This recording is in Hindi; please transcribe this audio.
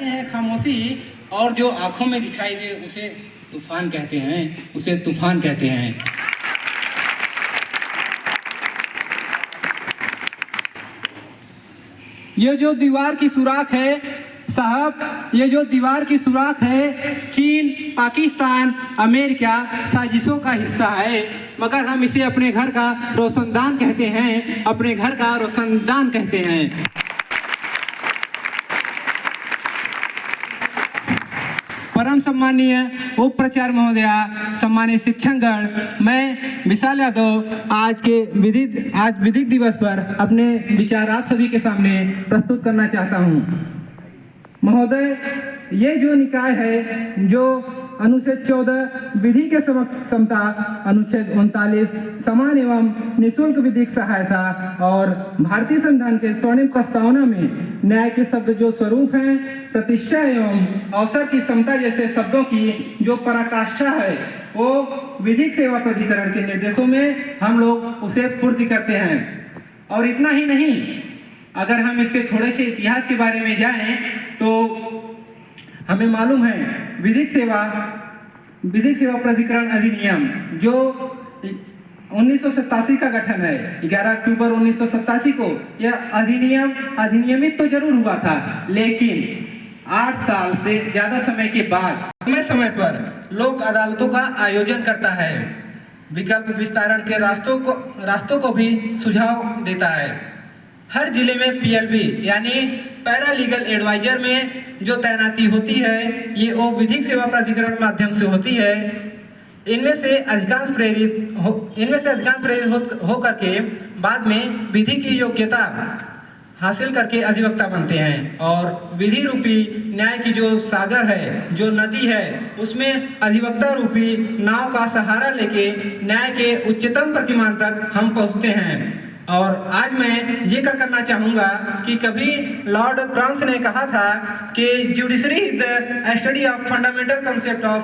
खामोशी और जो आंखों में दिखाई दे उसे तूफान कहते हैं, उसे तूफान कहते हैं। ये जो दीवार की सुराख है साहब, ये जो दीवार की सुराख है चीन, पाकिस्तान, अमेरिका साजिशों का हिस्सा है, मगर हम इसे अपने घर का रोशनदान कहते हैं, अपने घर का रोशनदान कहते हैं। परम सम्मानीय उप प्राचार्य महोदया, सम्मानित शिक्षकगण, मैं विशाल यादव आज विधिक दिवस पर अपने विचार आप सभी के सामने प्रस्तुत करना चाहता हूं। महोदय, ये जो निकाय है जो अनुच्छेद 14 विधि के समक्ष समता, अनुच्छेद 39 समान एवं निःशुल्क विधिक सहायता और भारतीय संविधान के स्वर्णिम प्रस्तावना में न्याय के शब्द जो स्वरूप हैं, प्रतिष्ठा एवं अवसर की समता जैसे शब्दों की जो पराकाष्ठा है, वो विधिक सेवा प्राधिकरण के निर्देशों में हम लोग उसे पूर्ति करते हैं। और इतना ही नहीं, अगर हम इसके थोड़े से इतिहास के बारे में जाएं तो हमें मालूम है विधिक सेवा प्राधिकरण अधिनियम जो 1987 का गठन है, 11 अक्टूबर 1987 को यह अधिनियमित तो जरूर हुआ था, लेकिन 8 साल से ज्यादा समय के बाद समय पर लोक अदालतों का आयोजन करता है, विकल्प विस्तारण के रास्तों को भी सुझाव देता है। हर जिले में पीएलबी यानी पैरा लीगल एडवाइजर में जो तैनाती होती है, ये वो विधिक सेवा प्राधिकरण माध्यम से होती है। इनमें से अधिकांश प्रेरित हो करके बाद में विधि की योग्यता हासिल करके अधिवक्ता बनते हैं, और विधि रूपी न्याय की जो सागर है, जो नदी है, उसमें अधिवक्ता रूपी नाव का सहारा लेके न्याय के उच्चतम प्रतिमान तक हम पहुंचते हैं। और आज मैं जिक्र करना चाहूँगा कि कभी लॉर्ड क्रांस ने कहा था कि judiciary is the study of fundamental concept of